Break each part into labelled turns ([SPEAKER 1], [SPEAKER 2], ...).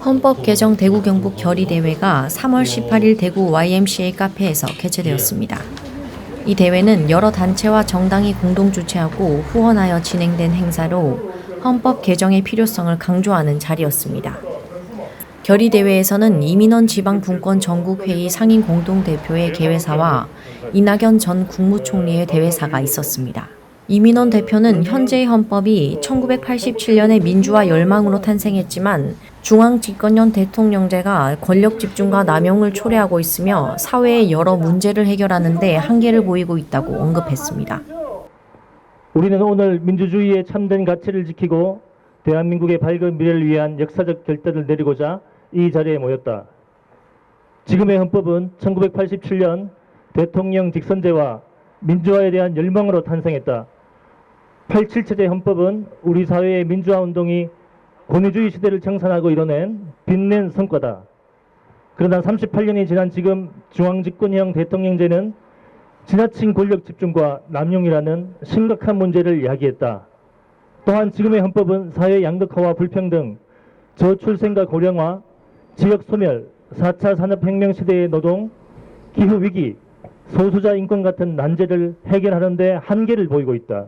[SPEAKER 1] 헌법 개정 대구 경북 결의대회가 3월 18일 대구 YMCA 카페에서 개최되었습니다. 이 대회는 여러 단체와 정당이 공동 주최하고 후원하여 진행된 행사로 헌법 개정의 필요성을 강조하는 자리였습니다. 결의대회에서는 이민원 지방분권 전국회의 상임 공동대표의 개회사와 이낙연 전 국무총리의 대회사가 있었습니다. 이민원 대표는 현재의 헌법이 1987년의 민주화 열망으로 탄생했지만 중앙 집권형 대통령제가 권력 집중과 남용을 초래하고 있으며 사회의 여러 문제를 해결하는 데 한계를 보이고 있다고 언급했습니다.
[SPEAKER 2] 우리는 오늘 민주주의의 참된 가치를 지키고 대한민국의 밝은 미래를 위한 역사적 결단을 내리고자 이 자리에 모였다. 지금의 헌법은 1987년 대통령 직선제와 민주화에 대한 열망으로 탄생했다. 87체제 헌법은 우리 사회의 민주화 운동이 권위주의 시대를 청산하고 이뤄낸 빛낸 성과다. 그러나 38년이 지난 지금 중앙집권형 대통령제는 지나친 권력 집중과 남용이라는 심각한 문제를 야기했다. 또한 지금의 헌법은 사회 양극화와 불평등, 저출생과 고령화, 지역 소멸, 4차 산업혁명 시대의 노동, 기후위기, 소수자 인권 같은 난제를 해결하는 데 한계를 보이고 있다.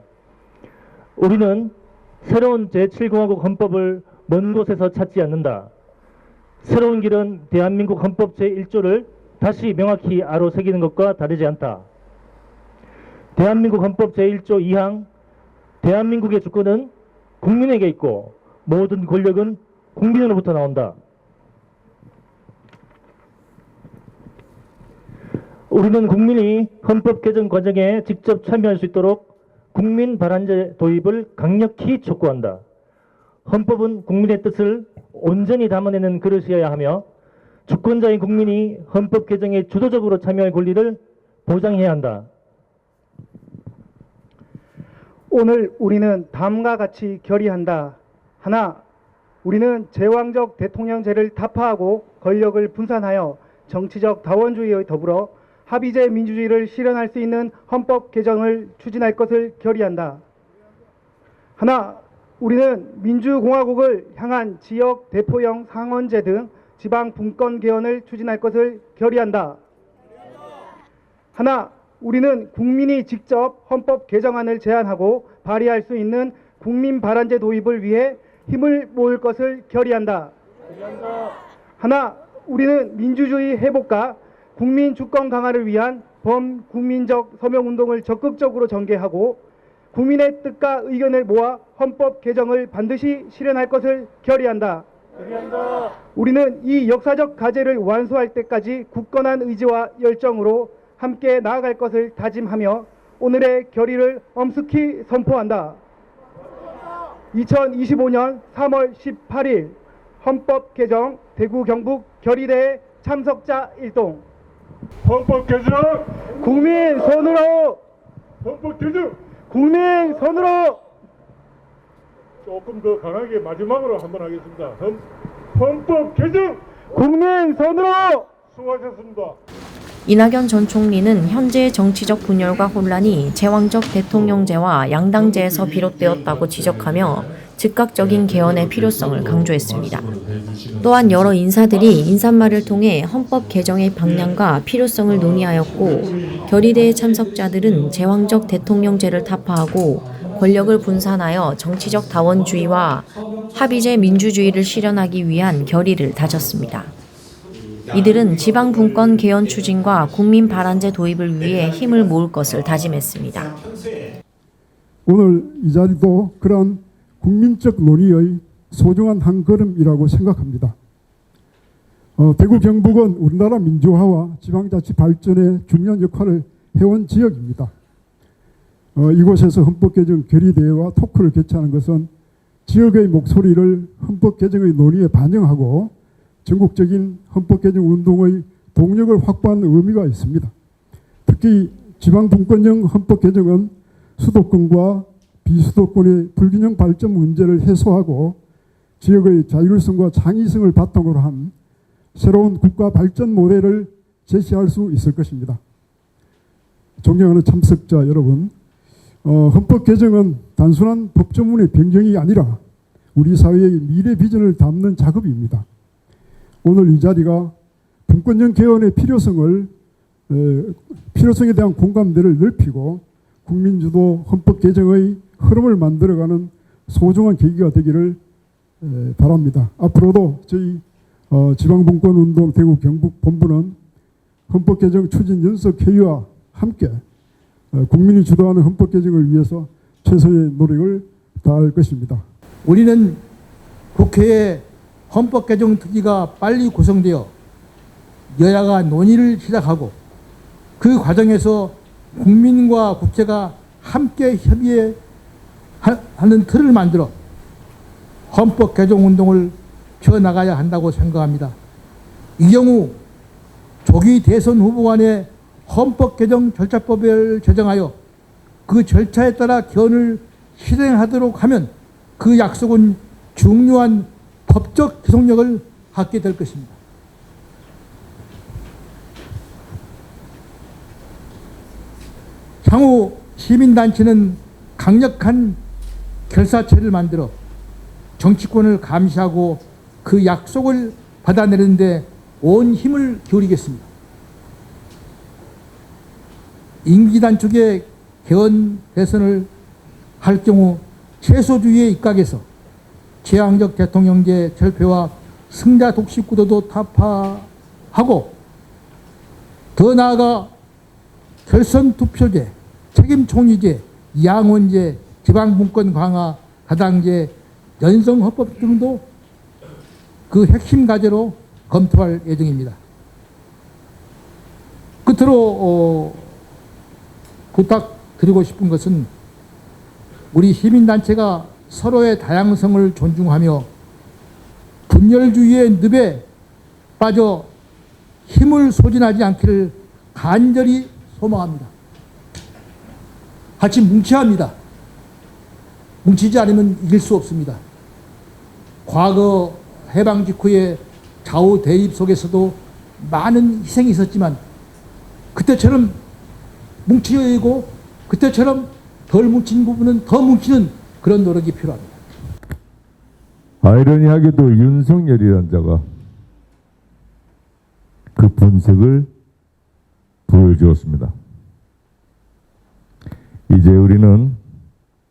[SPEAKER 2] 우리는 새로운 제7공화국 헌법을 먼 곳에서 찾지 않는다. 새로운 길은 대한민국 헌법 제1조를 다시 명확히 아로새기는 것과 다르지 않다. 대한민국 헌법 제1조 2항 대한민국의 주권은 국민에게 있고 모든 권력은 국민으로부터 나온다. 우리는 국민이 헌법 개정 과정에 직접 참여할 수 있도록 국민 발안제 도입을 강력히 촉구한다. 헌법은 국민의 뜻을 온전히 담아내는 그릇이어야 하며 주권자인 국민이 헌법 개정에 주도적으로 참여할 권리를 보장해야 한다.
[SPEAKER 3] 오늘 우리는 다음과 같이 결의한다. 하나, 우리는 제왕적 대통령제를 타파하고 권력을 분산하여 정치적 다원주의에 더불어 합의제 민주주의를 실현할 수 있는 헌법 개정을 추진할 것을 결의한다. 하나, 우리는 민주공화국을 향한 지역 대표형 상원제 등 지방 분권 개헌을 추진할 것을 결의한다. 하나, 우리는 국민이 직접 헌법 개정안을 제안하고 발의할 수 있는 국민 발안제 도입을 위해 힘을 모을 것을 결의한다. 하나, 우리는 민주주의 회복과 국민 주권 강화를 위한 범국민적 서명운동을 적극적으로 전개하고 국민의 뜻과 의견을 모아 헌법 개정을 반드시 실현할 것을 결의한다. 우리는 이 역사적 과제를 완수할 때까지 굳건한 의지와 열정으로 함께 나아갈 것을 다짐하며 오늘의 결의를 엄숙히 선포한다. 2025년 3월 18일 헌법 개정 대구 경북 결의대회 참석자 일동.
[SPEAKER 4] 헌법 개정!
[SPEAKER 3] 국민 손으로!
[SPEAKER 4] 헌법 개정!
[SPEAKER 3] 국민 손으로!
[SPEAKER 4] 조금 더 강하게 마지막으로 한번 하겠습니다. 헌법 개정!
[SPEAKER 3] 국민 손으로!
[SPEAKER 4] 수고하셨습니다.
[SPEAKER 1] 이낙연 전 총리는 현재의 정치적 분열과 혼란이 제왕적 대통령제와 양당제에서 비롯되었다고 지적하며 즉각적인 개헌의 필요성을 강조했습니다. 또한 여러 인사들이 인사말을 통해 헌법 개정의 방향과 필요성을 논의하였고 결의대회 참석자들은 제왕적 대통령제를 타파하고 권력을 분산하여 정치적 다원주의와 합의제 민주주의를 실현하기 위한 결의를 다졌습니다. 이들은 지방 분권 개헌 추진과 국민 발안제 도입을 위해 힘을 모을 것을 다짐했습니다.
[SPEAKER 5] 오늘 이 자리도 그런 국민적 논의의 소중한 한 걸음이라고 생각합니다. 대구 경북은 우리나라 민주화와 지방자치 발전에 중요한 역할을 해온 지역입니다. 이곳에서 헌법 개정 결의대회와 토크를 개최하는 것은 지역의 목소리를 헌법 개정의 논의에 반영하고 전국적인 헌법 개정 운동의 동력을 확보하는 의미가 있습니다. 특히 지방분권형 헌법 개정은 수도권과 비수도권의 불균형 발전 문제를 해소하고 지역의 자율성과 창의성을 바탕으로 한 새로운 국가 발전 모델을 제시할 수 있을 것입니다. 존경하는 참석자 여러분, 헌법 개정은 단순한 법조문의 변경이 아니라 우리 사회의 미래 비전을 담는 작업입니다. 오늘 이 자리가 분권형 개헌의 필요성에 대한 공감대를 넓히고 국민주도 헌법 개정의 흐름을 만들어가는 소중한 계기가 되기를 바랍니다. 앞으로도 저희 지방분권운동 대구 경북 본부는 헌법 개정 추진 연석회의와 함께 국민이 주도하는 헌법 개정을 위해서 최선의 노력을 다할 것입니다.
[SPEAKER 6] 우리는 국회에 헌법 개정 특위가 빨리 구성되어 여야가 논의를 시작하고 그 과정에서 국민과 국회가 함께 협의하는 틀을 만들어 헌법 개정 운동을 펴나가야 한다고 생각합니다. 이 경우 조기 대선 후보 간의 헌법 개정 절차법을 제정하여 그 절차에 따라 개헌을 실행하도록 하면 그 약속은 중요한 법적 기속력을 갖게 될 것입니다. 향후 시민단체는 강력한 결사체를 만들어 정치권을 감시하고 그 약속을 받아내는 데 온 힘을 기울이겠습니다. 임기 단축의 개헌 대선을 할 경우 최소주의에 입각해서 제왕적 대통령제 절폐와 승자 독식 구도도 타파하고 더 나아가 결선 투표제, 책임총리제, 양원제, 지방분권 강화, 다당제, 연성헌법 등도 그 핵심 과제로 검토할 예정입니다. 끝으로 부탁드리고 싶은 것은 우리 시민단체가 서로의 다양성을 존중하며 분열주의의 늪에 빠져 힘을 소진하지 않기를 간절히 소망합니다. 같이 뭉쳐야 합니다. 뭉치지 않으면 이길 수 없습니다. 과거 해방 직후에 좌우 대립 속에서도 많은 희생이 있었지만 그때처럼 뭉치고 그때처럼 덜 뭉친 부분은 더 뭉치는 그런 노력이 필요합니다.
[SPEAKER 7] 아이러니하게도 윤석열이라는 자가 그 본색을 보여주었습니다. 이제 우리는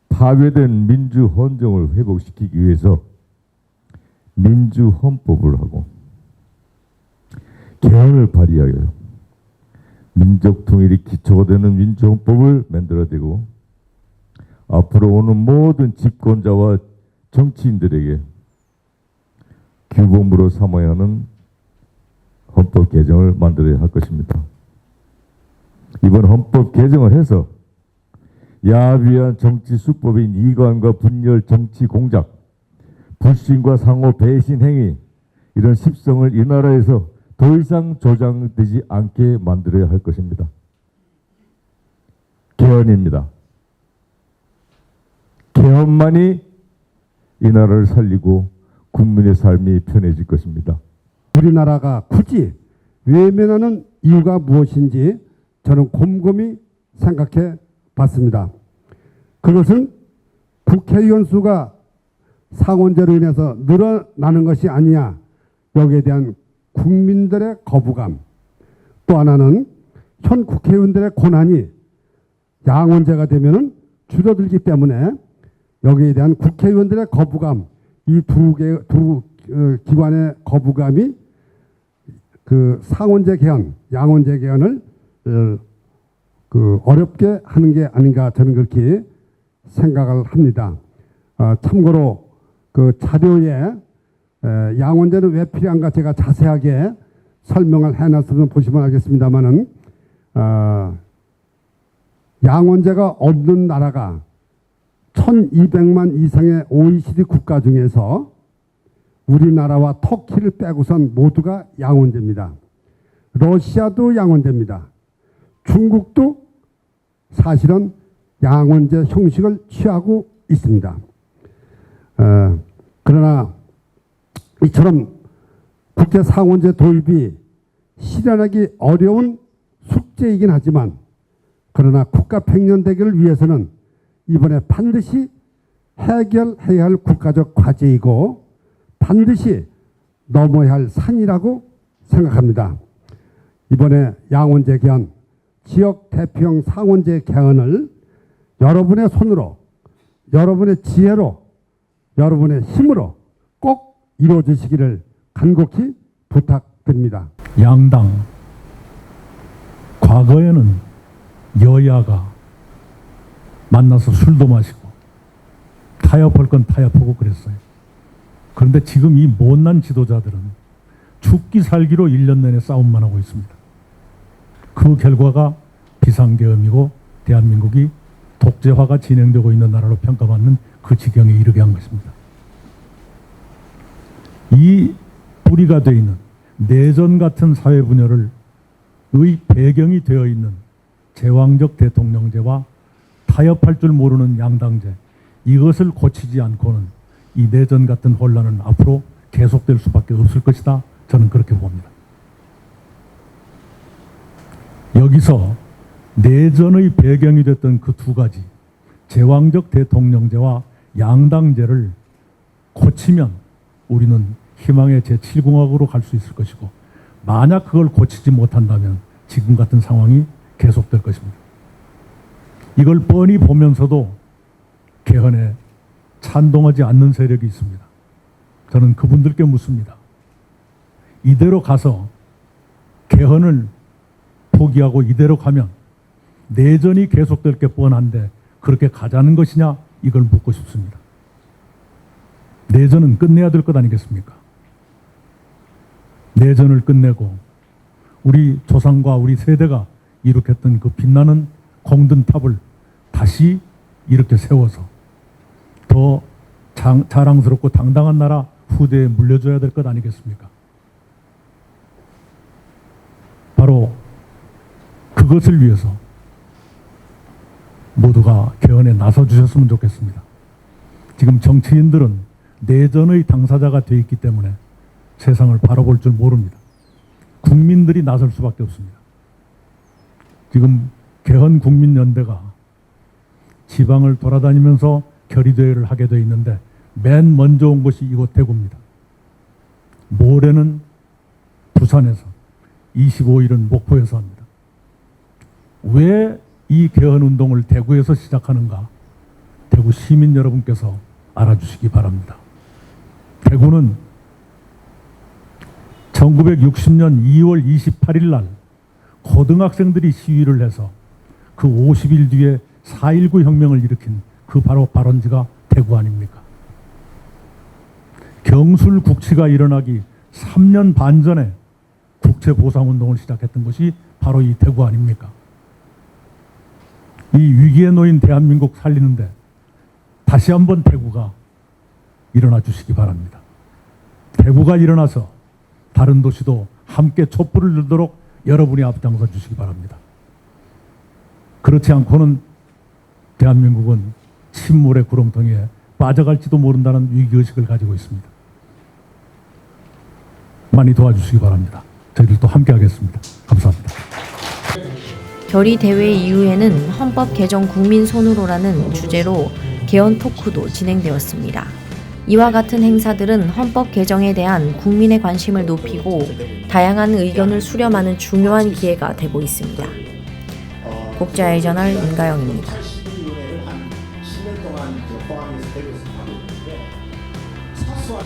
[SPEAKER 7] 파괴된 민주헌정을 회복시키기 위해서 민주헌법을 하고 개헌을 발의하여 민족 통일이 기초가 되는 민주헌법을 만들어내고 앞으로 오는 모든 집권자와 정치인들에게 규범으로 삼아야 하는 헌법 개정을 만들어야 할 것입니다. 이번 헌법 개정을 해서 야비한 정치 수법인 이관과 분열 정치 공작, 불신과 상호 배신 행위, 이런 습성을 이 나라에서 더 이상 조장되지 않게 만들어야 할 것입니다. 개헌입니다. 개헌만이 이 나라를 살리고 국민의 삶이 편해질 것입니다.
[SPEAKER 8] 우리나라가 굳이 외면하는 이유가 무엇인지 저는 곰곰이 생각해 봤습니다. 그것은 국회의원 수가 상원제로 인해서 늘어나는 것이 아니냐, 여기에 대한 국민들의 거부감, 또 하나는 현 국회의원들의 권한이 양원제가 되면은 줄어들기 때문에 여기에 대한 국회의원들의 거부감, 이 두 기관의 거부감이 그 상원제 개헌, 양원제 개헌을 어렵게 하는 게 아닌가, 저는 그렇게 생각을 합니다. 참고로 그 자료에 양원제는 왜 필요한가 제가 자세하게 설명을 해놨으면 보시면 알겠습니다만은 양원제가 없는 나라가 1200만 이상의 OECD 국가 중에서 우리나라와 터키를 빼고선 모두가 양원제입니다. 러시아도 양원제입니다. 중국도 사실은 양원제 형식을 취하고 있습니다. 그러나 이처럼 국제 상원제 도입이 실현하기 어려운 숙제이긴 하지만, 그러나 국가 팽년대결을 위해서는 이번에 반드시 해결해야 할 국가적 과제이고 반드시 넘어야 할 산이라고 생각합니다. 이번에 양원제 개헌, 지역 대표형 상원제 개헌을 여러분의 손으로, 여러분의 지혜로, 여러분의 힘으로 꼭 이루어주시기를 간곡히 부탁드립니다.
[SPEAKER 9] 양당, 과거에는 여야가 만나서 술도 마시고 타협할 건 타협하고 그랬어요. 그런데 지금 이 못난 지도자들은 죽기 살기로 1년 내내 싸움만 하고 있습니다. 그 결과가 비상계엄이고 대한민국이 독재화가 진행되고 있는 나라로 평가받는 그 지경에 이르게 한 것입니다. 이 뿌리가 되어 있는 내전 같은 사회 분열의 배경이 되어 있는 제왕적 대통령제와 타협할 줄 모르는 양당제, 이것을 고치지 않고는 이 내전 같은 혼란은 앞으로 계속될 수밖에 없을 것이다. 저는 그렇게 봅니다. 여기서 내전의 배경이 됐던 그 두 가지, 제왕적 대통령제와 양당제를 고치면 우리는 희망의 제7공화국으로 갈 수 있을 것이고, 만약 그걸 고치지 못한다면 지금 같은 상황이 계속될 것입니다. 이걸 뻔히 보면서도 개헌에 찬동하지 않는 세력이 있습니다. 저는 그분들께 묻습니다. 이대로 가서 개헌을 포기하고 이대로 가면 내전이 계속될 게 뻔한데 그렇게 가자는 것이냐, 이걸 묻고 싶습니다. 내전은 끝내야 될 것 아니겠습니까? 내전을 끝내고 우리 조상과 우리 세대가 일으켰던 그 빛나는 공든 탑을 다시 이렇게 세워서 더 자랑스럽고 당당한 나라 후대에 물려줘야 될 것 아니겠습니까? 바로 그것을 위해서 모두가 개헌에 나서 주셨으면 좋겠습니다. 지금 정치인들은 내전의 당사자가 되어 있기 때문에 세상을 바라볼 줄 모릅니다. 국민들이 나설 수밖에 없습니다. 지금 개헌 국민연대가 지방을 돌아다니면서 결의대회를 하게 되어 있는데 맨 먼저 온 곳이 이곳 대구입니다. 모레는 부산에서, 25일은 목포에서 합니다. 왜 이 개헌 운동을 대구에서 시작하는가? 대구 시민 여러분께서 알아주시기 바랍니다. 대구는 1960년 2월 28일 날 고등학생들이 시위를 해서 그 50일 뒤에 4.19 혁명을 일으킨 그 바로 발원지가 대구 아닙니까? 경술 국치가 일어나기 3년 반 전에 국채보상운동을 시작했던 것이 바로 이 대구 아닙니까? 이 위기에 놓인 대한민국 살리는데 다시 한번 대구가 일어나 주시기 바랍니다. 대구가 일어나서 다른 도시도 함께 촛불을 들도록 여러분이 앞장서 주시기 바랍니다. 그렇지 않고는 대한민국은 침몰의 구렁텅이에 빠져갈지도 모른다는 위기의식을 가지고 있습니다. 많이 도와주시기 바랍니다. 저희들도 함께 하겠습니다. 감사합니다.
[SPEAKER 1] 결의 대회 이후에는 헌법 개정 국민 손으로라는 주제로 개헌 토크도 진행되었습니다. 이와 같은 행사들은 헌법 개정에 대한 국민의 관심을 높이고 다양한 의견을 수렴하는 중요한 기회가 되고 있습니다. 국제아이저널 윤가영입니다.
[SPEAKER 10] 10년 동안 포항에서 되고 있습니다. 사소한